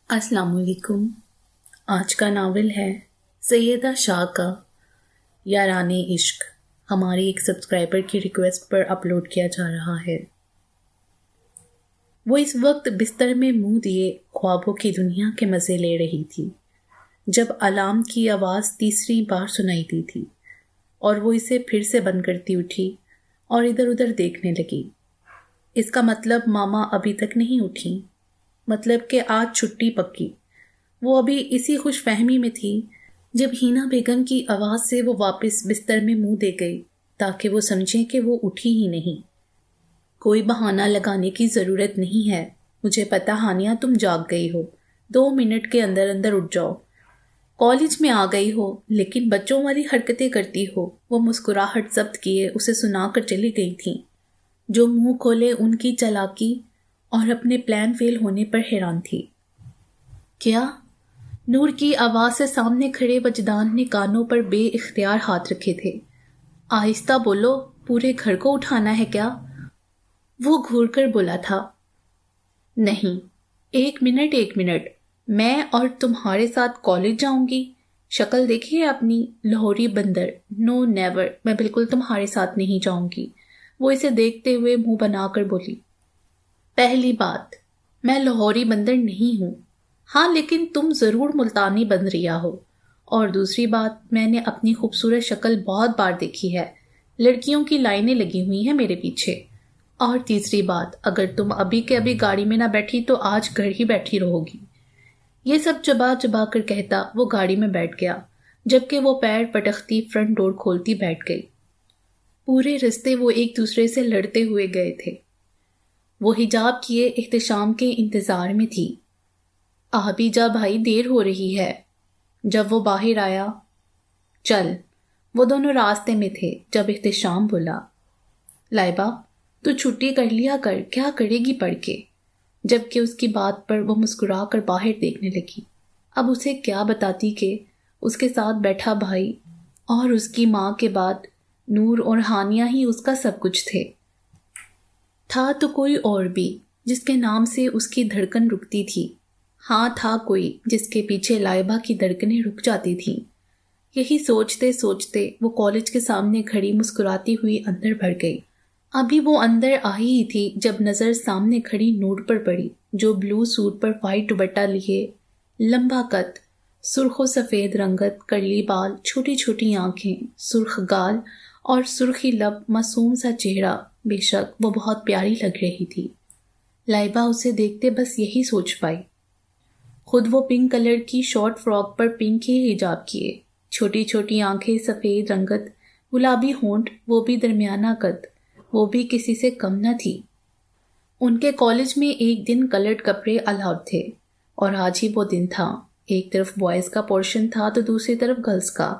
السلام علیکم۔ آج کا ناول ہے سیدہ شاہ کا یاران عشق، ہماری ایک سبسکرائبر کی ریکویسٹ پر اپلوڈ کیا جا رہا ہے۔ وہ اس وقت بستر میں منہ دیے خوابوں کی دنیا کے مزے لے رہی تھی جب الارم کی آواز تیسری بار سنائی دی تھی اور وہ اسے پھر سے بند کرتی اٹھی اور ادھر ادھر دیکھنے لگی۔ اس کا مطلب ماما ابھی تک نہیں اٹھی، مطلب کہ آج چھٹی پکی۔ وہ ابھی اسی خوش فہمی میں تھی جب ہینا بیگم کی آواز سے وہ واپس بستر میں منہ دے گئی تاکہ وہ سمجھیں کہ وہ اٹھی ہی نہیں۔ کوئی بہانہ لگانے کی ضرورت نہیں ہے، مجھے پتا ہانیہ تم جاگ گئی ہو، 2 منٹ کے اندر اندر اٹھ جاؤ۔ کالج میں آ گئی ہو لیکن بچوں والی حرکتیں کرتی ہو۔ وہ مسکراہٹ ضبط کیے اسے سنا کر چلی گئی تھیں، جو منہ کھولے ان کی چالاکی اور اپنے پلان فیل ہونے پر حیران تھی۔ کیا؟ نور کی آواز سے سامنے کھڑے وجدان نے کانوں پر بے اختیار ہاتھ رکھے تھے۔ آہستہ بولو، پورے گھر کو اٹھانا ہے کیا؟ وہ گھور کر بولا تھا۔ نہیں، ایک منٹ، میں اور تمہارے ساتھ کالج جاؤں گی؟ شکل دیکھیے اپنی، لاہوری بندر۔ نو نیور، میں بالکل تمہارے ساتھ نہیں جاؤں گی۔ وہ اسے دیکھتے ہوئے منہ بنا کر بولی۔ پہلی بات، میں لاہوری بندر نہیں ہوں، ہاں لیکن تم ضرور ملتانی بندریا ہو۔ اور دوسری بات، میں نے اپنی خوبصورت شکل بہت بار دیکھی ہے، لڑکیوں کی لائنیں لگی ہوئی ہیں میرے پیچھے۔ اور تیسری بات، اگر تم ابھی کے ابھی گاڑی میں نہ بیٹھی تو آج گھر ہی بیٹھی رہو گی۔ یہ سب چبا چبا کر کہتا وہ گاڑی میں بیٹھ گیا، جبکہ وہ پیر پٹختی فرنٹ ڈور کھولتی بیٹھ گئی۔ پورے رستے وہ ایک دوسرے سے لڑتے ہوئے گئے تھے۔ وہ حجاب کیے احتشام کے انتظار میں تھی۔ آ بھی جا بھائی، دیر ہو رہی ہے۔ جب وہ باہر آیا، چل۔ وہ دونوں راستے میں تھے جب احتشام بولا، لائبہ تو چھٹی کر لیا کر، کیا کرے گی پڑھ کے؟ جبکہ اس کی بات پر وہ مسکرا کر باہر دیکھنے لگی۔ اب اسے کیا بتاتی کہ اس کے ساتھ بیٹھا بھائی اور اس کی ماں کے بعد نور اور ہانیہ ہی اس کا سب کچھ تھے۔ تھا تو کوئی اور بھی جس کے نام سے اس کی دھڑکن رکتی تھی، ہاں تھا کوئی جس کے پیچھے لائبہ کی دھڑکنیں رک جاتی تھیں۔ یہی سوچتے سوچتے وہ کالج کے سامنے کھڑی مسکراتی ہوئی اندر بڑھ گئی۔ ابھی وہ اندر آئی ہی تھی جب نظر سامنے کھڑی نور پر پڑی، جو بلو سوٹ پر وائٹ دوپٹہ لیے، لمبا قد، سرخ و سفید رنگت، کرلی بال، چھوٹی چھوٹی آنکھیں، سرخ گال اور سرخی لب، معصوم سا چہرہ۔ بے شک وہ بہت پیاری لگ رہی تھی۔ لائبہ اسے دیکھتے بس یہی سوچ پائی۔ خود وہ پنک کلر کی شارٹ فراک پر پنک ہی حجاب کیے، چھوٹی چھوٹی آنکھیں، سفید رنگت، گلابی ہونٹ، وہ بھی درمیانہ قد، وہ بھی کسی سے کم نہ تھی۔ ان کے کالج میں ایک دن کلرڈ کپڑے الاؤڈ تھے اور آج ہی وہ دن تھا۔ ایک طرف بوائز کا پورشن تھا تو دوسری طرف گرلز کا۔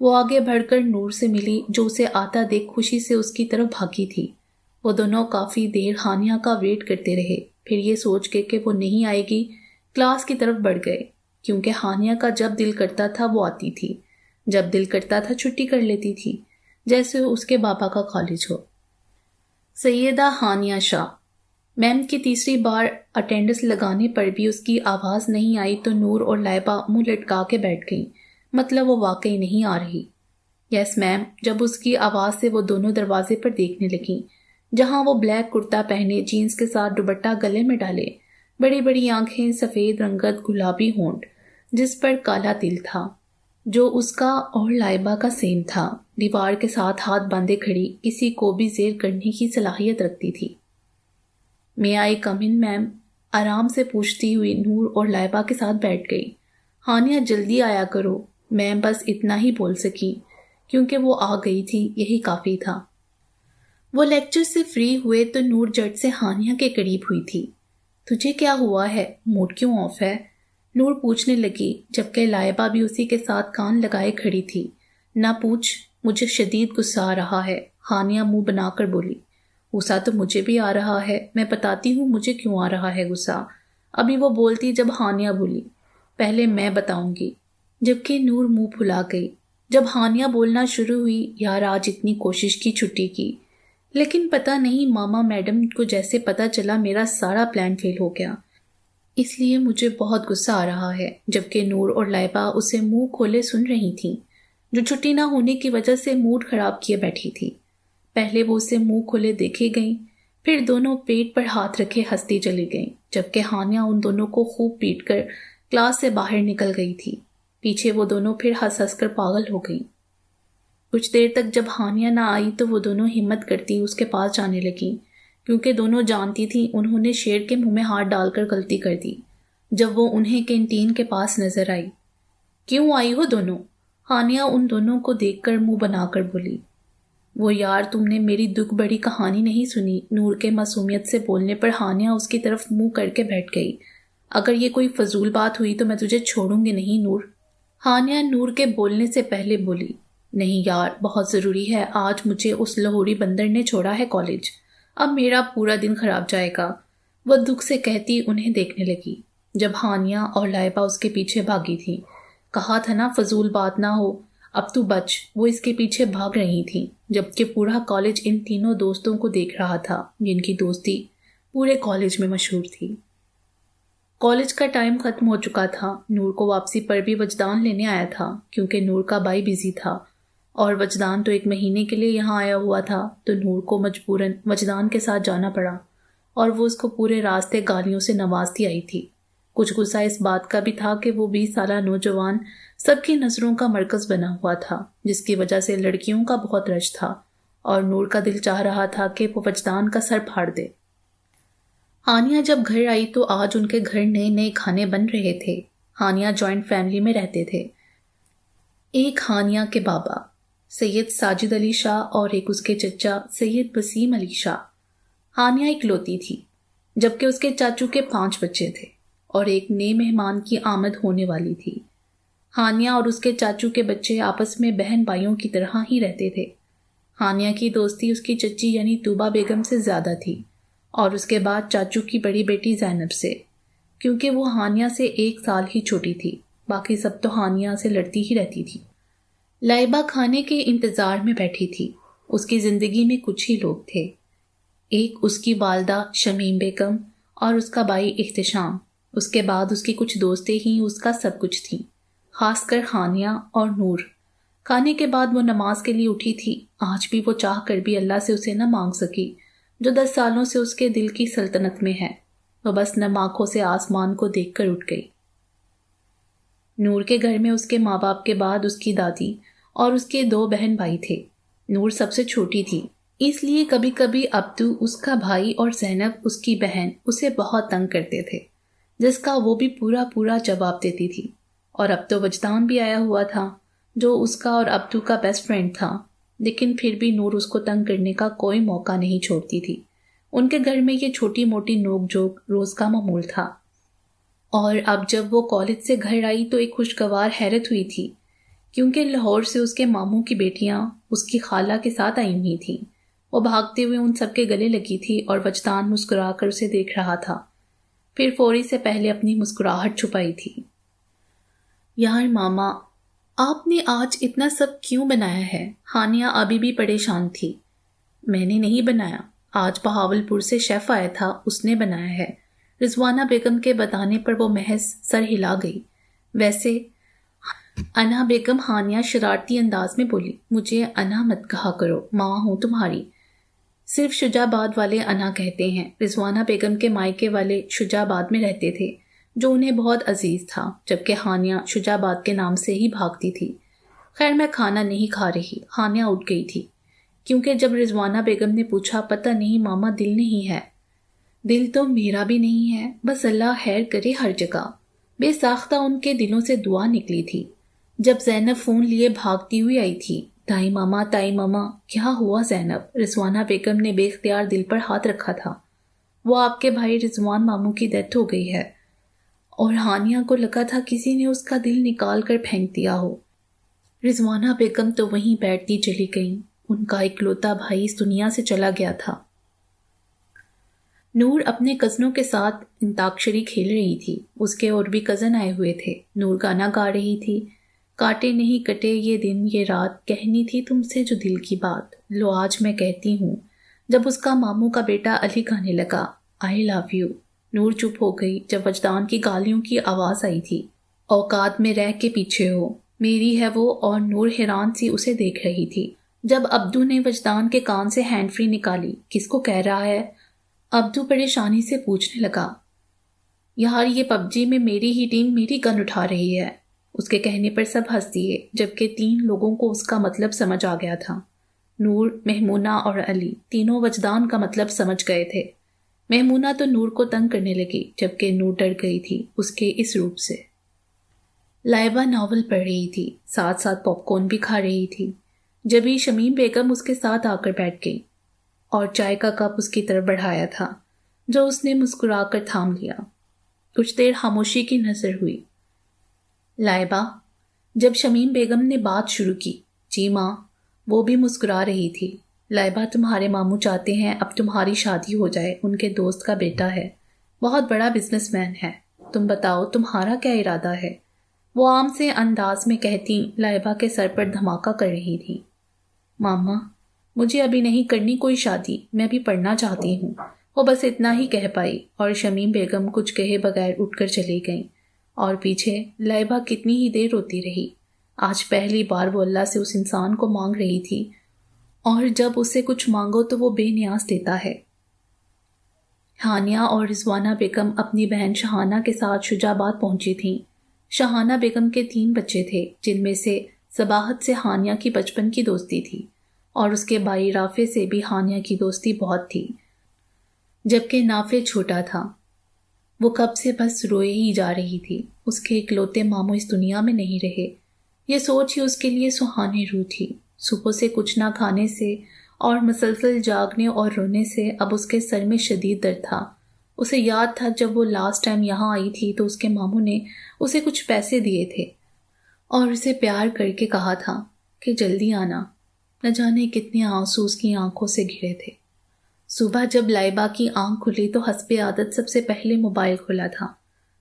وہ آگے بڑھ کر نور سے ملی جو اسے آتا دیکھ خوشی سے اس کی طرف بھاگی تھی۔ وہ دونوں کافی دیر ہانیہ کا ویٹ کرتے رہے، پھر یہ سوچ کے کہ وہ نہیں آئے گی کلاس کی طرف بڑھ گئے، کیونکہ ہانیہ کا جب دل کرتا تھا وہ آتی تھی، جب دل کرتا تھا چھٹی کر لیتی تھی، جیسے اس کے بابا کا کالج ہو۔ سیدہ ہانیہ شاہ میم کی تیسری بار اٹینڈنس لگانے پر بھی اس کی آواز نہیں آئی تو نور اور لائبہ منہ لٹکا کے بیٹھ گئیں، مطلب وہ واقعی نہیں آ رہی۔ یس میم۔ جب اس کی آواز سے وہ دونوں دروازے پر دیکھنے لگیں، جہاں وہ بلیک کرتا پہنے، جینز کے ساتھ دوپٹہ گلے میں ڈالے، بڑی بڑی آنکھیں، سفید رنگت، گلابی ہونٹ، جس پر کالا تل تھا جو اس کا اور لائبہ کا سیم تھا، دیوار کے ساتھ ہاتھ باندھے کھڑی، کسی کو بھی زیر کرنے کی صلاحیت رکھتی تھی۔ میں آئی کم ان میم؟ آرام سے پوچھتی ہوئی نور اور لائبہ کے ساتھ بیٹھ گئی۔ ہانیہ جلدی آیا کرو، میں بس اتنا ہی بول سکی کیونکہ وہ آ گئی تھی، یہی کافی تھا۔ وہ لیکچر سے فری ہوئے تو نور جٹ سے ہانیہ کے قریب ہوئی تھی۔ تجھے کیا ہوا ہے؟ موڈ کیوں آف ہے؟ نور پوچھنے لگی، جبکہ لائبہ بھی اسی کے ساتھ کان لگائے کھڑی تھی۔ نہ پوچھ، مجھے شدید غصہ آ رہا ہے، ہانیہ منہ بنا کر بولی۔ غصہ تو مجھے بھی آ رہا ہے، میں بتاتی ہوں مجھے کیوں آ رہا ہے غصہ۔ ابھی وہ بولتی جب ہانیہ بولی، پہلے میں بتاؤں گی، جبکہ نور منہ پھلا گئی۔ جب ہانیہ بولنا شروع ہوئی، یار آج اتنی کوشش کی چھٹی کی، لیکن پتہ نہیں ماما میڈم کو جیسے پتہ چلا میرا سارا پلان فیل ہو گیا۔ اس لیے مجھے بہت غصہ آ رہا ہے، جبکہ نور اور لائبہ اسے منہ کھولے سن رہی تھیں، جو چھٹی نہ ہونے کی وجہ سے موڈ خراب کیے بیٹھی تھی۔ پہلے وہ اسے منہ کھولے دیکھے گئیں، پھر دونوں پیٹ پر ہاتھ رکھے ہنستی چلی گئیں، جبکہ ہانیہ ان دونوں کو خوب پیٹ کر کلاس سے باہر نکل گئی تھی۔ پیچھے وہ دونوں پھر ہنس ہنس کر پاگل ہو گئیں۔ کچھ دیر تک جب ہانیہ نہ آئی تو وہ دونوں ہمت کرتی اس کے پاس جانے لگیں، کیونکہ دونوں جانتی تھیں انہوں نے شیر کے منہ میں ہاتھ ڈال کر غلطی کر دی جب وہ انہیں کینٹین کے پاس نظر آئی۔ کیوں آئی ہو دونوں؟ ہانیہ ان دونوں کو دیکھ کر منہ بنا کر بولی۔ وہ یار تم نے میری دکھ بڑی کہانی نہیں سنی۔ نور کے معصومیت سے بولنے پر ہانیہ اس کی طرف منہ کر کے بیٹھ گئی۔ اگر یہ کوئی فضول بات ہوئی تو میں تجھے چھوڑوں گی نہیں نور۔ ہانیہ نور کے بولنے سے پہلے بولی، نہیں یار بہت ضروری ہے، آج مجھے اس لاہوری بندر نے چھوڑا ہے کالج، اب میرا پورا دن خراب جائے گا، وہ دکھ سے کہتی انہیں دیکھنے لگی، جب ہانیہ اور لائبہ اس کے پیچھے بھاگی تھیں۔ کہا تھا نا فضول بات نہ ہو، اب تو بچ۔ وہ اس کے پیچھے بھاگ رہی تھیں، جبکہ پورا کالج ان تینوں دوستوں کو دیکھ رہا تھا، جن کی دوستی پورے کالج میں مشہور تھی۔ کالج کا ٹائم ختم ہو چکا تھا۔ نور کو واپسی پر بھی وجدان لینے آیا تھا، کیونکہ نور کا بھائی بزی تھا اور وجدان تو 1 مہینے کے لیے یہاں آیا ہوا تھا، تو نور کو مجبوراً وجدان کے ساتھ جانا پڑا اور وہ اس کو پورے راستے گالیوں سے نوازتی آئی تھی۔ کچھ غصہ اس بات کا بھی تھا کہ وہ 20 سالہ نوجوان سب کی نظروں کا مرکز بنا ہوا تھا، جس کی وجہ سے لڑکیوں کا بہت رش تھا، اور نور کا دل چاہ رہا تھا کہ وہ وجدان کا سر پھاڑ دے۔ ہانیہ جب گھر آئی تو آج ان کے گھر نئے نئے کھانے بن رہے تھے۔ ہانیہ جوائنٹ فیملی میں رہتے تھے۔ ایک ہانیہ کے بابا سید ساجد علی شاہ اور ایک اس کے چچا سید وسیم علی شاہ۔ ہانیہ اکلوتی تھی، جبکہ اس کے چاچو کے 5 بچے تھے اور ایک نئے مہمان کی آمد ہونے والی تھی۔ ہانیہ اور اس کے چاچو کے بچے آپس میں بہن بھائیوں کی طرح ہی رہتے تھے۔ ہانیہ کی دوستی اس کی چچی یعنی طوبہ بیگم سے زیادہ تھی، اور اس کے بعد چاچو کی بڑی بیٹی زینب سے، کیونکہ وہ ہانیہ سے 1 سال ہی چھوٹی تھی۔ باقی سب تو ہانیہ سے لڑتی ہی رہتی تھی۔ لائبہ کھانے کے انتظار میں بیٹھی تھی۔ اس کی زندگی میں کچھ ہی لوگ تھے، ایک اس کی والدہ شمیم بیگم اور اس کا بھائی احتشام، اس کے بعد اس کی کچھ دوستیں ہی اس کا سب کچھ تھیں، خاص کر ہانیہ اور نور۔ کھانے کے بعد وہ نماز کے لیے اٹھی تھی۔ آج بھی وہ چاہ کر بھی اللہ سے اسے نہ مانگ سکی، جو 10 سالوں سے اس کے دل کی سلطنت میں ہے۔ وہ بس نم آنکھوں سے آسمان کو دیکھ کر اٹھ گئی۔ نور کے گھر میں اس کے ماں باپ کے بعد اس کی دادی اور اس کے 2 بہن بھائی تھے۔ نور سب سے چھوٹی تھی، اس لیے کبھی کبھی ابدو اس کا بھائی اور زینب اس کی بہن اسے بہت تنگ کرتے تھے، جس کا وہ بھی پورا جواب دیتی تھی۔ اور اب تو وجدان بھی آیا ہوا تھا، جو اس کا اور ابدو کا بیسٹ فرینڈ تھا، لیکن پھر بھی نور اس کو تنگ کرنے کا کوئی موقع نہیں چھوڑتی تھی۔ ان کے گھر میں یہ چھوٹی موٹی نوک جھوک روز کا معمول تھا۔ اور اب جب وہ کالج سے گھر آئی تو ایک خوشگوار حیرت ہوئی تھی، کیونکہ لاہور سے اس کے ماموں کی بیٹیاں اس کی خالہ کے ساتھ آئی ہوئی تھیں۔ وہ بھاگتے ہوئے ان سب کے گلے لگی تھی اور وجدان مسکرا کر اسے دیکھ رہا تھا، پھر فوری سے پہلے اپنی مسکراہٹ چھپائی تھی۔ یار ماما، آپ نے آج اتنا سب کیوں بنایا ہے؟ ہانیہ ابھی بھی پریشان تھی۔ میں نے نہیں بنایا، آج بہاولپور سے شیف آیا تھا، اس نے بنایا ہے۔ رضوانہ بیگم کے بتانے پر وہ محض سر ہلا گئی۔ ویسے انا بیگم ہانیہ شرارتی انداز میں بولی، مجھے انا مت کہا کرو، ماں ہوں تمہاری، صرف شجاع آباد والے انا کہتے ہیں۔ رضوانہ بیگم کے مائکے والے شجاع آباد میں رہتے تھے، جو انہیں بہت عزیز تھا، جبکہ ہانیہ شجاع آباد کے نام سے ہی بھاگتی تھی۔ خیر میں کھانا نہیں کھا رہی، ہانیہ اٹھ گئی تھی، کیونکہ جب رضوانہ بیگم نے پوچھا، پتہ نہیں ماما دل نہیں ہے۔ دل تو میرا بھی نہیں ہے، بس اللہ خیر کرے ہر جگہ۔ بے ساختہ ان کے دلوں سے دعا نکلی تھی۔ جب زینب فون لیے بھاگتی ہوئی آئی تھی، تائی ماما کیا ہوا زینب؟ رضوانہ بیگم نے بے اختیار دل پر ہاتھ رکھا تھا۔ وہ آپ کے بھائی رضوان ماموں کی ڈیتھ ہو گئی ہے، اور ہانیہ کو لگا تھا کسی نے اس کا دل نکال کر پھینک دیا ہو۔ رضوانہ بیگم تو وہیں بیٹھتی چلی گئیں، ان کا اکلوتا بھائی اس دنیا سے چلا گیا تھا۔ نور اپنے کزنوں کے ساتھ انتاکشری کھیل رہی تھی، اس کے اور بھی کزن آئے ہوئے تھے۔ نور گانا گا رہی تھی، کاٹے نہیں کٹے یہ دن یہ رات، کہنی تھی تم سے جو دل کی بات، لو آج میں کہتی ہوں۔ جب اس کا ماموں کا بیٹا علی گانے لگا، آئی لو یو، نور چپ ہو گئی جب وجدان کی گالیوں کی آواز آئی تھی۔ اوقات میں رہ کے پیچھے ہو، میری ہے وہ، اور نور حیران سی اسے دیکھ رہی تھی۔ جب عبدو نے وجدان کے کان سے ہینڈ فری نکالی، کس کو کہہ رہا ہے؟ عبدو پریشانی سے پوچھنے لگا۔ یار یہ پب جی میں میری ہی ٹیم میری گن اٹھا رہی ہے۔ اس کے کہنے پر سب ہنس دیے، جبکہ 3 لوگوں کو اس کا مطلب سمجھ آ گیا تھا۔ نور، مہمونہ اور علی تینوں وجدان کا مطلب سمجھ گئے تھے۔ مہمونہ تو نور کو تنگ کرنے لگی، جبکہ نور ڈر گئی تھی اس کے اس روپ سے۔ لائبہ ناول پڑھ رہی تھی، ساتھ ساتھ پاپ کارن بھی کھا رہی تھی۔ جبھی شمیم بیگم اس کے ساتھ آ کر بیٹھ گئی اور چائے کا کپ اس کی طرف بڑھایا تھا، جو اس نے مسکرا کر تھام لیا۔ کچھ دیر خاموشی کی نظر ہوئی۔ لائبہ، جب شمیم بیگم نے بات شروع کی، جی ماں، وہ بھی مسکرا رہی تھی۔ لائبہ، تمہارے ماموں چاہتے ہیں اب تمہاری شادی ہو جائے، ان کے دوست کا بیٹا ہے، بہت بڑا بزنس مین ہے، تم بتاؤ تمہارا کیا ارادہ ہے؟ وہ عام سے انداز میں کہتی لائبہ کے سر پر دھماکہ کر رہی تھی۔ ماما، مجھے ابھی نہیں کرنی کوئی شادی، میں بھی پڑھنا چاہتی ہوں۔ وہ بس اتنا ہی کہہ پائی اور شمیم بیگم کچھ کہے بغیر اٹھ کر چلی گئیں، اور پیچھے لائبہ کتنی ہی دیر روتی رہی۔ آج پہلی بار وہ اللہ سے اس انسان کو مانگ رہی تھی، اور جب اسے کچھ مانگو تو وہ بے نیاز دیتا ہے۔ ہانیہ اور رضوانہ بیگم اپنی بہن شہانہ کے ساتھ شجاع آباد پہنچی تھیں۔ شہانہ بیگم کے 3 بچے تھے، جن میں سے صباحت سے ہانیہ کی بچپن کی دوستی تھی، اور اس کے بھائی رافع سے بھی ہانیہ کی دوستی بہت تھی، جبکہ نافع چھوٹا تھا۔ وہ کب سے بس روئے ہی جا رہی تھی، اس کے اکلوتے ماموں اس دنیا میں نہیں رہے۔ یہ سوچ ہی اس کے لیے سہانی روح تھی۔ صبح سے کچھ نہ کھانے سے اور مسلسل جاگنے اور رونے سے اب اس کے سر میں شدید درد تھا۔ اسے یاد تھا جب وہ لاسٹ ٹائم یہاں آئی تھی تو اس کے ماموں نے اسے کچھ پیسے دیے تھے اور اسے پیار کر کے کہا تھا کہ جلدی آنا۔ نہ جانے کتنے آنسو اس کی آنکھوں سے گرے تھے۔ صبح جب لائبہ کی آنکھ کھلی تو حسب عادت سب سے پہلے موبائل کھلا تھا،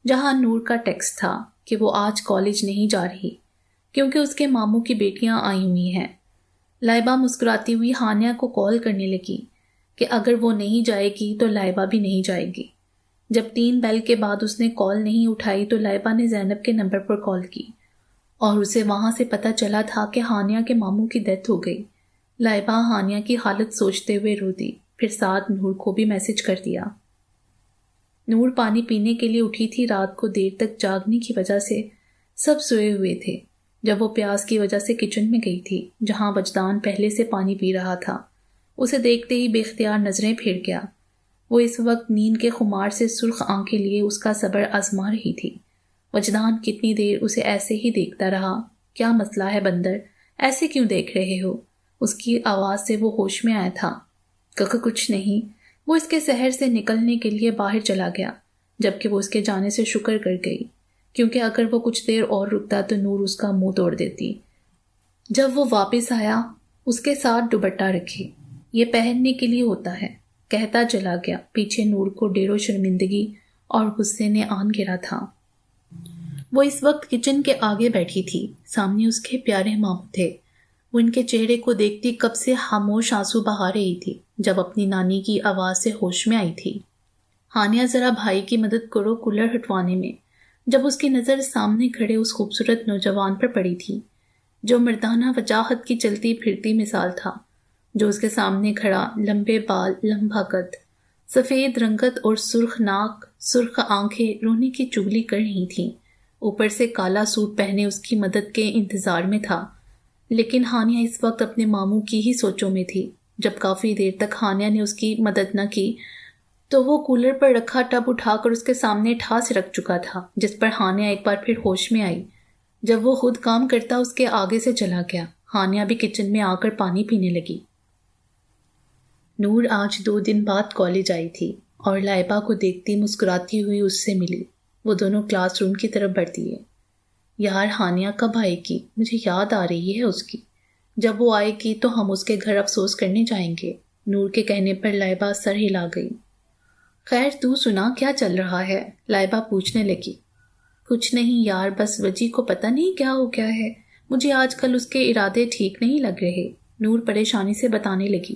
جہاں نور کا ٹیکسٹ تھا کہ وہ آج کالج نہیں جا رہی کیونکہ اس کے ماموں کی بیٹیاں آئی ہوئی ہیں۔ لائبہ مسکراتی ہوئی ہانیہ کو کال کرنے لگی کہ اگر وہ نہیں جائے گی تو لائبہ بھی نہیں جائے گی۔ جب 3 بیل کے بعد اس نے کال نہیں اٹھائی تو لائبہ نے زینب کے نمبر پر کال کی، اور اسے وہاں سے پتہ چلا تھا کہ ہانیہ کے ماموں کی ڈیتھ ہو گئی۔ لائبہ ہانیہ کی حالت سوچتے ہوئے رو دی، پھر ساتھ نور کو بھی میسج کر دیا۔ نور پانی پینے کے لیے اٹھی تھی۔ رات کو دیر تک جاگنے کی وجہ سے سب سوئے ہوئے تھے۔ جب وہ پیاس کی وجہ سے کچن میں گئی تھی جہاں وجدان پہلے سے پانی پی رہا تھا، اسے دیکھتے ہی بے اختیار نظریں پھیر گیا۔ وہ اس وقت نیند کے خمار سے سرخ آنکھیں لیے اس کا صبر آزما رہی تھی۔ وجدان کتنی دیر اسے ایسے ہی دیکھتا رہا۔ کیا مسئلہ ہے بندر، ایسے کیوں دیکھ رہے ہو؟ اس کی آواز سے وہ ہوش میں آیا تھا۔ کچھ نہیں۔ وہ اس کے شہر سے نکلنے کے لیے باہر چلا گیا، جبکہ وہ اس کے جانے سے شکر کر گئی، کیونکہ اگر وہ کچھ دیر اور رکتا تو نور اس کا منہ توڑ دیتی۔ جب وہ واپس آیا، اس کے ساتھ دوپٹہ رکھے، یہ پہننے کے لیے ہوتا ہے، کہتا چلا گیا۔ پیچھے نور کو ڈیر و شرمندگی اور غصے نے آن گھیرا تھا۔ وہ اس وقت کچن کے آگے بیٹھی تھی، سامنے اس کے پیارے ماموں تھے۔ وہ ان کے چہرے کو دیکھتی کب سے خاموش آنسو بہا رہی تھی جب اپنی نانی کی آواز سے ہوش میں آئی تھی۔ ہانیہ، ذرا بھائی کی مدد کرو کولر ہٹوانے میں۔ جب اس کی نظر سامنے کھڑے اس خوبصورت نوجوان پر پڑی تھی جو مردانہ وجاہت کی چلتی پھرتی مثال تھا، جو اس کے سامنے کھڑا، لمبے بال، لمبا قد، سفید رنگت اور سرخ ناک، سرخ آنکھیں رونے کی چگلی کر رہی تھیں، اوپر سے کالا سوٹ پہنے اس کی مدد کے انتظار میں تھا۔ لیکن ہانیہ اس وقت اپنے ماموں کی ہی سوچوں میں تھی۔ جب کافی دیر تک ہانیہ نے اس کی مدد نہ کی تو وہ کولر پر رکھا ٹب اٹھا کر اس کے سامنے ٹھاس رکھ چکا تھا، جس پر ہانیہ ایک بار پھر ہوش میں آئی۔ جب وہ خود کام کرتا اس کے آگے سے چلا گیا۔ ہانیہ بھی کچن میں آ کر پانی پینے لگی۔ نور آج 2 دن بعد کالج آئی تھی اور لائبہ کو دیکھتی مسکراتی ہوئی اس سے ملی۔ وہ دونوں کلاس روم کی طرف بڑھتی ہے۔ یار ہانیہ کب آئے گی؟ مجھے یاد آ رہی ہے اس کی۔ جب وہ آئے گی تو ہم اس کے گھر افسوس کرنے جائیں گے۔ نور کے کہنے پر لائبہ سر ہلا گئی۔ خیر تو سنا کیا چل رہا ہے؟ لائبہ پوچھنے لگی۔ کچھ نہیں یار، بس وجی کو پتہ نہیں کیا ہو گیا ہے، مجھے آج کل اس کے ارادے ٹھیک نہیں لگ رہے۔ نور پریشانی سے بتانے لگی۔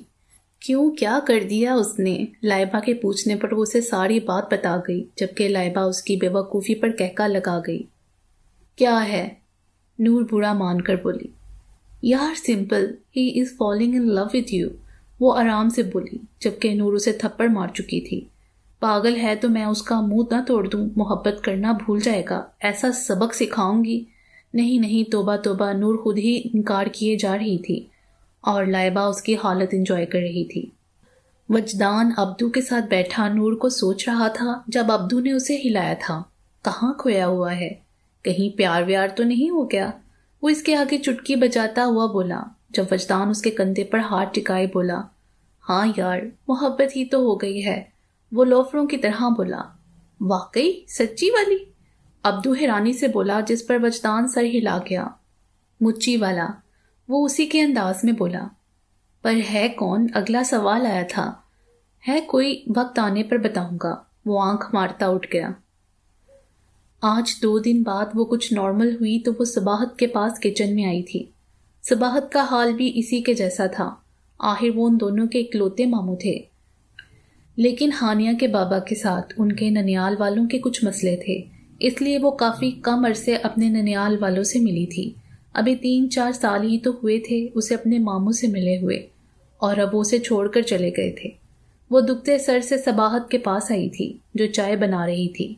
کیوں، کیا کر دیا اس نے؟ لائبہ کے پوچھنے پر وہ اسے ساری بات بتا گئی، جبکہ لائبہ اس کی بے وقوفی پر کہکا لگا گئی۔ کیا ہے؟ نور برا مان کر بولی۔ یار simple, he is falling in love with you, وہ آرام سے بولی، جبکہ نور اسے تھپڑ مار چکی تھی۔ پاگل ہے تو میں اس کا منہ نہ توڑ دوں، محبت کرنا بھول جائے گا، ایسا سبق سکھاؤں گی۔ نہیں نہیں، توبہ توبہ، نور خود ہی انکار کیے جا رہی تھی اور لائبہ اس کی حالت انجوائے کر رہی تھی۔ وجدان عبدو کے ساتھ بیٹھا نور کو سوچ رہا تھا جب عبدو نے اسے ہلایا تھا، کہاں کھویا ہوا ہے؟ کہیں پیار ویار تو نہیں ہو گیا؟ وہ اس کے آگے چٹکی بجاتا ہوا بولا، جب وجدان اس کے کندھے پر ہاتھ ٹکائے بولا، ہاں یار محبت ہی تو ہو گئی ہے۔ وہ لوفروں کی طرح بولا، واقعی سچی والی؟ عبدو حیرانی سے بولا، جس پر وجدان سر ہلا گیا۔ مچی والا، وہ اسی کے انداز میں بولا۔ پر ہے کون؟ اگلا سوال آیا تھا۔ ہے کوئی، وقت آنے پر بتاؤں گا، وہ آنکھ مارتا اٹھ گیا۔ آج 2 دن بعد وہ کچھ نارمل ہوئی تو وہ صباحت کے پاس کچن میں آئی تھی۔ صباحت کا حال بھی اسی کے جیسا تھا، آخر وہ ان دونوں کے اکلوتے ماموں تھے۔ لیکن ہانیہ کے بابا کے ساتھ ان کے ننیال والوں کے کچھ مسئلے تھے، اس لیے وہ کافی کم عرصے اپنے ننیال والوں سے ملی تھی۔ ابھی 3-4 سال ہی تو ہوئے تھے اسے اپنے ماموں سے ملے ہوئے، اور اب وہ اسے چھوڑ کر چلے گئے تھے۔ وہ دکھتے سر سے صباحت کے پاس آئی تھی جو چائے بنا رہی تھی۔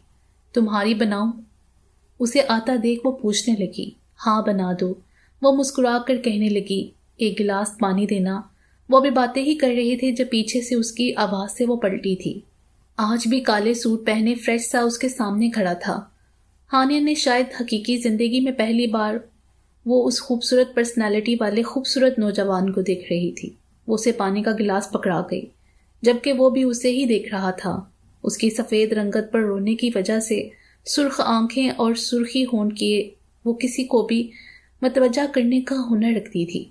تمہاری بناؤں؟ اسے آتا دیکھ وہ پوچھنے لگی۔ ہاں بنا دو، وہ مسکرا کر کہنے لگی۔ ایک گلاس پانی دینا؟ وہ بھی باتیں ہی کر رہے تھے جب پیچھے سے اس کی آواز سے وہ پلٹی تھی۔ آج بھی کالے سوٹ پہنے فریش سا اس کے سامنے کھڑا تھا۔ ہانیہ نے شاید حقیقی زندگی میں پہلی بار وہ اس خوبصورت پرسنالٹی والے خوبصورت نوجوان کو دیکھ رہی تھی۔ وہ اسے پانی کا گلاس پکڑا گئی، جبکہ وہ بھی اسے ہی دیکھ رہا تھا۔ اس کی سفید رنگت پر رونے کی وجہ سے سرخ آنکھیں اور سرخی ہونٹ کیے وہ کسی کو بھی متوجہ کرنے کا ہنر رکھتی تھی۔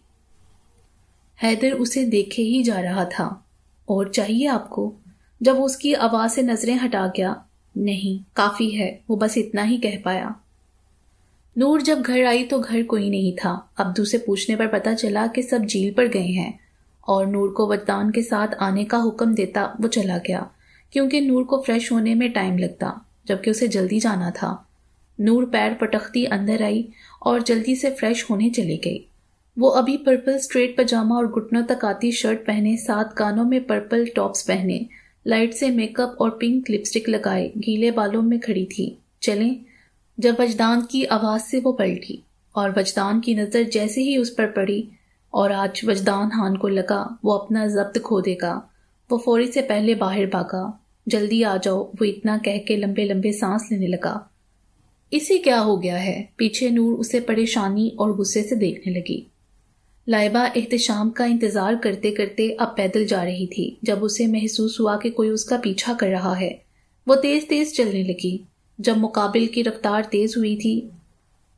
حیدر اسے دیکھے ہی جا رہا تھا۔ اور چاہیے آپ کو؟ جب وہ اس کی آواز سے نظریں ہٹا گیا۔ نہیں، کافی ہے، وہ بس اتنا ہی کہہ پایا۔ نور جب گھر آئی تو گھر کوئی نہیں تھا۔ عبدو سے پوچھنے پر پتا چلا کہ سب جھیل پر گئے ہیں، اور نور کو وجدان کے ساتھ آنے کا حکم دیتا وہ چلا گیا، کیونکہ نور کو فریش ہونے میں ٹائم لگتا، جبکہ اسے جلدی جانا تھا۔ نور پیر پٹختی اندر آئی اور جلدی سے فریش ہونے چلی گئی۔ وہ ابھی پرپل اسٹریٹ پاجامہ اور گھٹنوں تک آتی شرٹ پہنے، 7 کانوں میں پرپل ٹاپس پہنے، لائٹ سے میک اپ اور پنک لپسٹک لگائے، گیلے بالوں میں کھڑی تھی۔ چلیں؟ جب وجدان کی آواز سے وہ پلٹی، اور وجدان کی نظر جیسے ہی اس پر پڑی، اور آج وجدان ہان کو لگا وہ اپنا ضبط کھو دے گا، وہ فوری سے پہلے باہر بھاگا۔ جلدی آ جاؤ، وہ اتنا کہہ کے لمبے لمبے سانس لینے لگا۔ اسے کیا ہو گیا ہے؟ پیچھے نور اسے پریشانی اور غصے سے دیکھنے لگی۔ لائبہ احتشام کا انتظار کرتے کرتے اب پیدل جا رہی تھی جب اسے محسوس ہوا کہ کوئی اس کا پیچھا کر رہا ہے۔ وہ تیز تیز چلنے لگی۔ جب مقابل کی رفتار تیز ہوئی تھی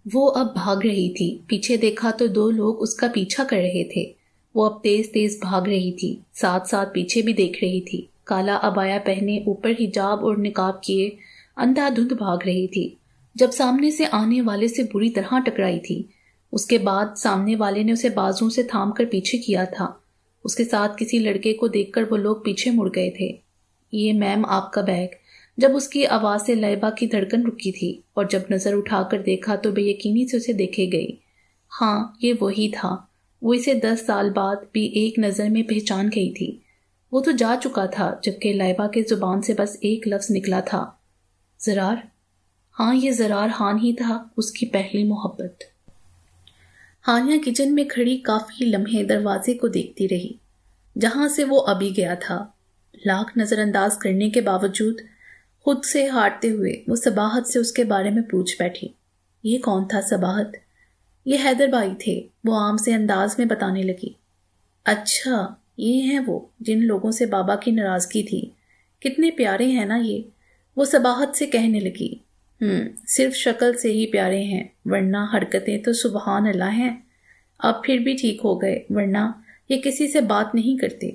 وہ اب بھاگ رہی تھی۔ پیچھے دیکھا تو 2 لوگ اس کا پیچھا کر رہے تھے۔ وہ اب تیز تیز بھاگ رہی تھی، ساتھ ساتھ پیچھے بھی دیکھ رہی تھی۔ کالا عبایا پہنے، اوپر حجاب اور نقاب کیے، اندھا دھند بھاگ رہی تھی، جب سامنے سے آنے والے سے بری طرح ٹکرائی تھی۔ اس کے بعد سامنے والے نے اسے بازوں سے تھام کر پیچھے کیا تھا۔ اس کے ساتھ کسی لڑکے کو دیکھ کر وہ لوگ پیچھے مڑ گئے تھے۔ یہ میم آپ کا بیگ۔ جب اس کی آواز سے لائبہ کی دھڑکن رکی تھی، اور جب نظر اٹھا کر دیکھا تو بے یقینی سے اسے دیکھے گئی۔ ہاں، یہ وہی تھا۔ وہ اسے 10 سال بعد بھی ایک نظر میں پہچان گئی تھی۔ وہ تو جا چکا تھا، جبکہ لائبہ کے زبان سے بس ایک لفظ نکلا تھا، زرار۔ ہاں، یہ زرار خان ہی تھا، اس کی پہلی محبت۔ ہانیہ کچن میں کھڑی کافی لمحے دروازے کو دیکھتی رہی، جہاں سے وہ ابھی گیا تھا۔ لاکھ نظر انداز کرنے کے باوجود خود سے ہارتے ہوئے وہ صباحت سے اس کے بارے میں پوچھ بیٹھی۔ یہ کون تھا صباحت؟ یہ حیدر بھائی تھے، وہ عام سے انداز میں بتانے لگی۔ اچھا، یہ ہیں وہ جن لوگوں سے بابا کی ناراضگی تھی۔ کتنے پیارے ہیں نا یہ، وہ صباحت سے کہنے لگی۔ صرف شکل سے ہی پیارے ہیں، ورنہ حرکتیں تو سبحان اللہ ہیں۔ اب پھر بھی ٹھیک ہو گئے، ورنہ یہ کسی سے بات نہیں کرتے،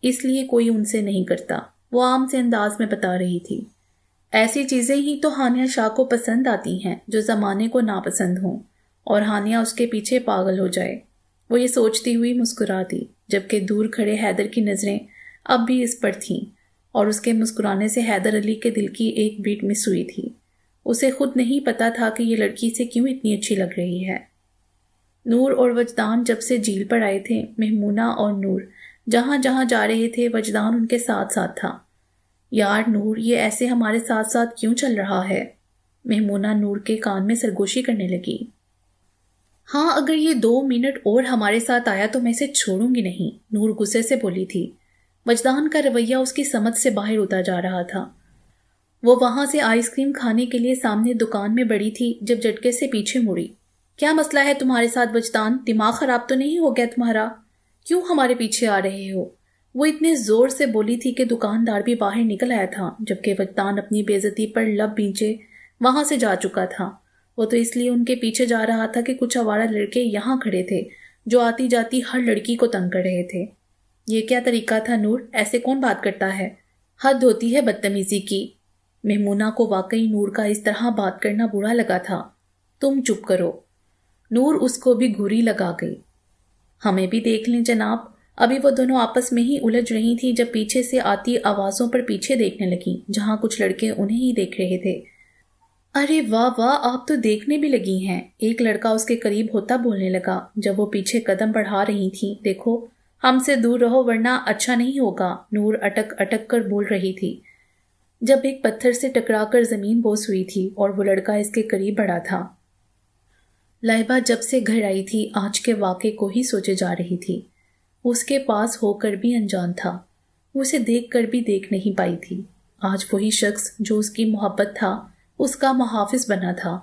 اس لیے کوئی ان سے نہیں کرتا، وہ عام سے انداز میں بتا رہی تھی۔ ایسی چیزیں ہی تو ہانیہ شاہ کو پسند آتی ہیں جو زمانے کو ناپسند ہوں، اور ہانیہ اس کے پیچھے پاگل ہو جائے۔ وہ یہ سوچتی ہوئی مسکرا دی، جبکہ دور کھڑے حیدر کی نظریں اب بھی اس پر تھیں اور اس کے مسکرانے سے حیدر علی کے دل کی ایک بیٹ مس ہوئی تھی۔ اسے خود نہیں پتا تھا کہ یہ لڑکی سے کیوں اتنی اچھی لگ رہی ہے۔ نور اور وجدان جب سے جھیل پر آئے تھے، مہمونہ اور نور جہاں جہاں جا رہے تھے وجدان ان کے ساتھ ساتھ تھا۔ یار نور، یہ ایسے ہمارے ساتھ ساتھ کیوں چل رہا ہے؟ مہمونہ نور کے کان میں سرگوشی کرنے لگی۔ ہاں، اگر یہ 2 منٹ اور ہمارے ساتھ آیا تو میں اسے چھوڑوں گی نہیں، نور غصے سے بولی تھی۔ وجدان کا رویہ اس کی سمجھ سے باہر ہوتا جا رہا تھا۔ وہ وہاں سے آئس کریم کھانے کے لیے سامنے دکان میں بڑی تھی جب جھٹکے سے پیچھے مڑی۔ کیا مسئلہ ہے تمہارے ساتھ وجدان؟ دماغ خراب تو نہیں ہو گیا تمہارا؟ کیوں ہمارے پیچھے آ رہے ہو؟ وہ اتنے زور سے بولی تھی کہ دکاندار بھی باہر نکل آیا تھا، جبکہ وجدان اپنی بے عزتی پر لب بھینچے وہاں سے جا چکا تھا۔ وہ تو اس لیے ان کے پیچھے جا رہا تھا کہ کچھ آوارہ لڑکے یہاں کھڑے تھے جو آتی جاتی ہر لڑکی کو تنگ کر رہے تھے۔ یہ کیا طریقہ تھا نور؟ ایسے کون بات کرتا ہے؟ حد ہوتی ہے بدتمیزی کی۔ مہمونہ کو واقعی نور کا اس طرح بات کرنا برا لگا تھا۔ تم چپ کرو۔ نور اس کو بھی گھوری لگا گئی۔ ہمیں بھی دیکھ لیں جناب۔ ابھی وہ دونوں آپس میں ہی الجھ رہی تھی جب پیچھے سے آتی آوازوں پر پیچھے دیکھنے لگیں، جہاں کچھ لڑکے انہیں ہی دیکھ رہے تھے۔ ارے واہ واہ، آپ تو دیکھنے بھی لگی ہیں، ایک لڑکا اس کے قریب ہوتا بولنے لگا جب وہ پیچھے قدم بڑھا رہی تھی۔ دیکھو، ہم سے دور رہو ورنہ اچھا نہیں ہوگا، نور اٹک اٹک کر بول رہی تھی جب ایک پتھر سے ٹکرا کر زمین بوس ہوئی تھی اور وہ لڑکا اس کے قریب بڑھا تھا۔ لائبہ جب سے گھر آئی تھی آج کے واقعے کو ہی سوچے جا رہی تھی۔ اس کے پاس ہو کر بھی انجان تھا، وہ اسے دیکھ کر بھی دیکھ نہیں پائی تھی۔ آج وہی شخص جو اس کی محبت تھا اس کا محافظ بنا تھا۔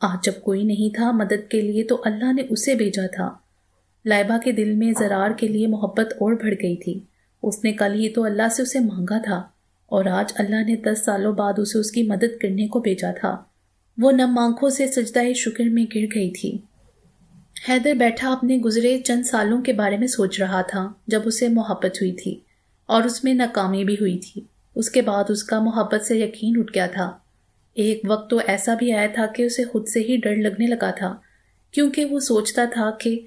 آج جب کوئی نہیں تھا مدد کے لیے تو اللہ نے اسے بھیجا تھا۔ لائبہ کے دل میں زرار کے لیے محبت اور بڑھ گئی تھی۔ اس نے کل ہی تو اللہ سے اسے مانگا تھا اور آج اللہ نے 10 سالوں بعد اسے اس کی مدد کرنے کو بھیجا تھا۔ وہ نم آنکھوں سے سجدہ شکر میں گر گئی تھی۔ حیدر بیٹھا اپنے گزرے چند سالوں کے بارے میں سوچ رہا تھا جب اسے محبت ہوئی تھی اور اس میں ناکامی بھی ہوئی تھی۔ اس کے بعد اس کا محبت سے یقین اٹھ گیا تھا۔ ایک وقت تو ایسا بھی آیا تھا کہ اسے خود سے ہی ڈر لگنے لگا تھا، کیونکہ وہ سوچتا تھا کہ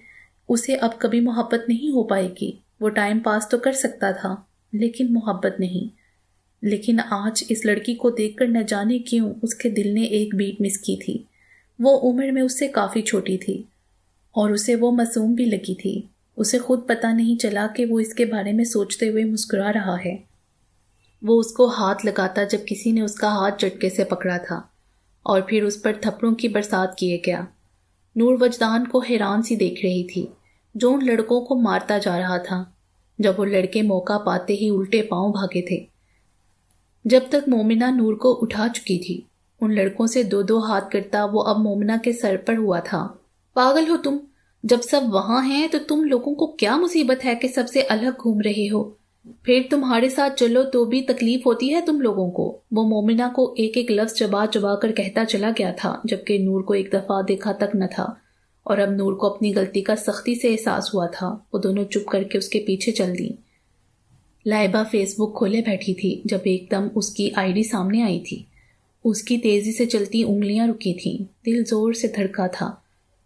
اسے اب کبھی محبت نہیں ہو پائے گی۔ وہ ٹائم پاس تو کر سکتا تھا لیکن محبت نہیں۔ لیکن آج اس لڑکی کو دیکھ کر نہ جانے کیوں اس کے دل نے ایک بیٹ مس کی تھی۔ وہ عمر میں اس سے کافی چھوٹی تھی اور اسے وہ معصوم بھی لگی تھی۔ اسے خود پتہ نہیں چلا کہ وہ اس کے بارے میں سوچتے ہوئے مسکرا رہا ہے۔ وہ اس کو ہاتھ لگاتا جب کسی نے اس کا ہاتھ جھٹکے سے پکڑا تھا اور پھر اس پر تھپڑوں کی برسات کیے گیا۔ نور وجدان کو حیران سی دیکھ رہی تھی جو ان لڑکوں کو مارتا جا رہا تھا، جب وہ لڑکے موقع پاتے ہی الٹے پاؤں بھاگے تھے۔ جب تک مومنہ نور کو اٹھا چکی تھی، ان لڑکوں سے 2 ہاتھ کرتا وہ اب مومنہ کے سر پر ہوا تھا۔ پاگل ہو تم؟ جب سب وہاں ہیں تو تم لوگوں کو کیا مصیبت ہے کہ سب سے الگ گھوم رہے ہو؟ پھر تمہارے ساتھ چلو تو بھی تکلیف ہوتی ہے تم لوگوں کو۔ وہ مومنہ کو ایک ایک لفظ چبا چبا کر کہتا چلا گیا تھا، جبکہ نور کو ایک دفعہ دیکھا تک نہ تھا اور اب نور کو اپنی غلطی کا سختی سے احساس ہوا تھا۔ وہ دونوں چپ کر کے اس کے پیچھے چل دیں۔ لائبہ فیس بک کھولے بیٹھی تھی جب ایک دم اس کی آئی ڈی سامنے آئی تھی۔ اس کی تیزی سے چلتی انگلیاں رکی تھیں، دل زور سے دھڑکا تھا۔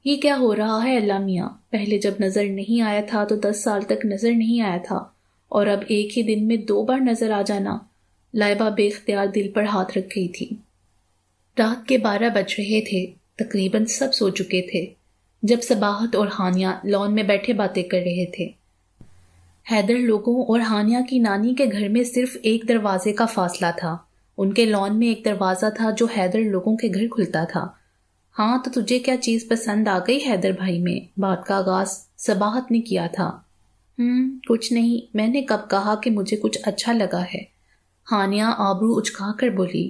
یہ کیا ہو رہا ہے اللہ میاں؟ پہلے جب نظر نہیں آیا تھا تو 10 سال تک نظر نہیں آیا تھا، اور اب ایک ہی دن میں 2 بار نظر آ جانا۔ لائبہ بے اختیار دل پر ہاتھ رکھ گئی تھی۔ رات کے 12 بج رہے تھے، تقریباً سب سو چکے تھے جب صباحت اور ہانیہ لان میں بیٹھے باتیں کر رہے تھے۔ حیدر لوگوں اور ہانیہ کی نانی کے گھر میں صرف ایک دروازے کا فاصلہ تھا۔ ان کے لان میں ایک دروازہ تھا جو حیدر لوگوں کے گھر کھلتا تھا۔ ہاں تو تجھے کیا چیز پسند آ گئی حیدر بھائی میں؟ بات کا آغاز صباحت نے کیا تھا۔ کچھ نہیں، میں نے کب کہا کہ مجھے کچھ اچھا لگا ہے؟ ہانیہ آبرو اچکا کر بولی۔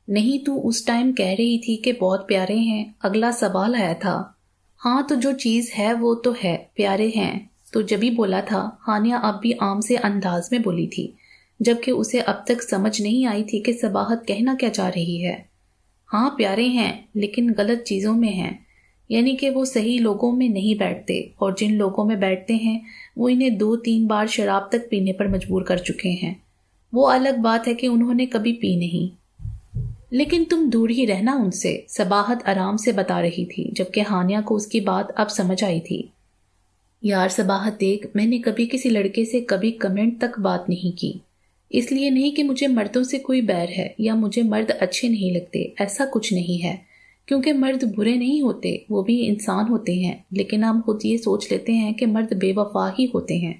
نہیں، تو اس ٹائم کہہ رہی تھی کہ بہت پیارے ہیں۔ اگلا سوال آیا تھا۔ ہاں تو جو چیز ہے وہ تو ہے، پیارے ہیں تو جبھی بولا تھا۔ ہانیہ اب بھی عام سے انداز میں بولی تھی، جبکہ اسے اب تک سمجھ نہیں آئی تھی کہ صباحت کہنا کیا چاہ رہی ہے۔ ہاں پیارے ہیں لیکن غلط چیزوں میں ہیں، یعنی کہ وہ صحیح لوگوں میں نہیں بیٹھتے، اور جن لوگوں میں بیٹھتے ہیں وہ انہیں 2-3 بار شراب تک پینے پر مجبور کر چکے ہیں۔ وہ الگ بات ہے کہ انہوں نے کبھی پی نہیں، لیکن تم دور ہی رہنا ان سے، صباحت آرام سے بتا رہی تھی، جبکہ ہانیہ کو اس کی بات اب سمجھ آئی تھی۔ یار صباحت دیکھ، میں نے کبھی کسی لڑکے سے کبھی کمنٹ تک بات نہیں کی، اس لیے نہیں کہ مجھے مردوں سے کوئی بیر ہے یا مجھے مرد اچھے نہیں لگتے، ایسا کچھ نہیں ہے، کیونکہ مرد برے نہیں ہوتے، وہ بھی انسان ہوتے ہیں، لیکن ہم خود یہ سوچ لیتے ہیں کہ مرد بے وفا ہی ہوتے ہیں،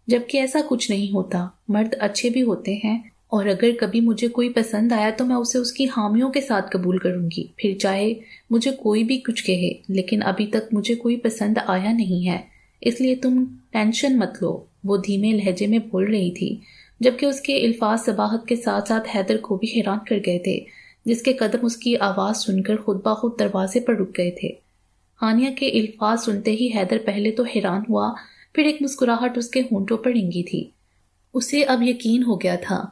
جبکہ ایسا کچھ نہیں ہوتا، مرد اچھے بھی ہوتے ہیں، اور اگر کبھی مجھے کوئی پسند آیا تو میں اسے اس کی خامیوں کے ساتھ قبول کروں گی، پھر چاہے مجھے کوئی بھی کچھ کہے، لیکن ابھی تک مجھے کوئی پسند آیا نہیں ہے، اس لیے تم ٹینشن مت لو، وہ دھیمے لہجے میں بول رہی تھی، جبکہ اس کے الفاظ صباحت کے ساتھ ساتھ حیدر کو بھی حیران کر گئے تھے، جس کے قدم اس کی آواز سن کر خود بخود دروازے پر رک گئے تھے۔ ہانیہ کے الفاظ سنتے ہی حیدر پہلے تو حیران ہوا، پھر ایک مسکراہٹ اس کے ہونٹوں پر رنگی تھی۔ اسے اب یقین ہو گیا تھا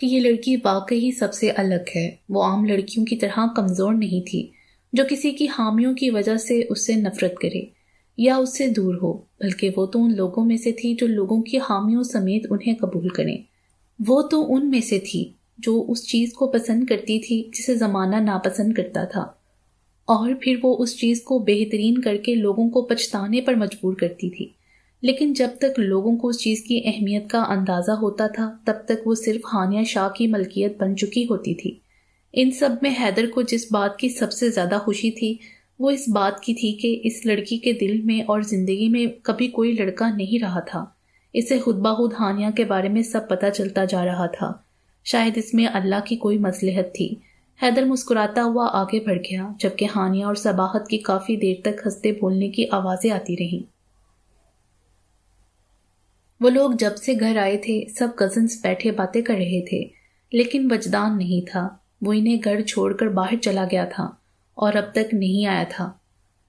کہ یہ لڑکی واقعی سب سے الگ ہے، وہ عام لڑکیوں کی طرح کمزور نہیں تھی، جو کسی کی خامیوں کی وجہ سے اس سے نفرت کرے یا اس سے دور ہو، بلکہ وہ تو ان لوگوں میں سے تھی جو لوگوں کی خامیوں سمیت انہیں قبول کریں۔ وہ تو ان میں سے تھی جو اس چیز کو پسند کرتی تھی جسے زمانہ ناپسند کرتا تھا، اور پھر وہ اس چیز کو بہترین کر کے لوگوں کو پچھتانے پر مجبور کرتی تھی، لیکن جب تک لوگوں کو اس چیز کی اہمیت کا اندازہ ہوتا تھا تب تک وہ صرف ہانیہ شاہ کی ملکیت بن چکی ہوتی تھی۔ ان سب میں حیدر کو جس بات کی سب سے زیادہ خوشی تھی وہ اس بات کی تھی کہ اس لڑکی کے دل میں اور زندگی میں کبھی کوئی لڑکا نہیں رہا تھا، اسے خود بخود ہانیہ کے بارے میں سب پتہ چلتا جا رہا تھا، شاید اس میں اللہ کی کوئی مصلحت تھی۔ حیدر مسکراتا ہوا آگے بڑھ گیا، جبکہ ہانیہ اور صباحت کی کافی دیر تک ہنستے بولنے کی آوازیں آتی رہیں۔ وہ لوگ جب سے گھر آئے تھے سب کزنز بیٹھے باتیں کر رہے تھے، لیکن وجدان نہیں تھا، وہ انہیں گھر چھوڑ کر باہر چلا گیا تھا اور اب تک نہیں آیا تھا۔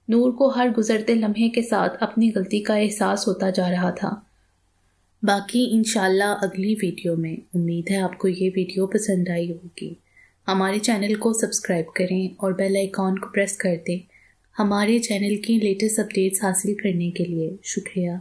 نور کو ہر گزرتے لمحے کے ساتھ اپنی غلطی کا احساس ہوتا جا رہا تھا۔ باقی انشاءاللہ اگلی ویڈیو میں، امید ہے آپ کو یہ ویڈیو پسند آئی ہوگی۔ ہمارے چینل کو سبسکرائب کریں اور بیل آئیکن کو پریس کر دیں ہمارے چینل کی لیٹسٹ اپڈیٹس حاصل کرنے کے لیے۔ شکریہ۔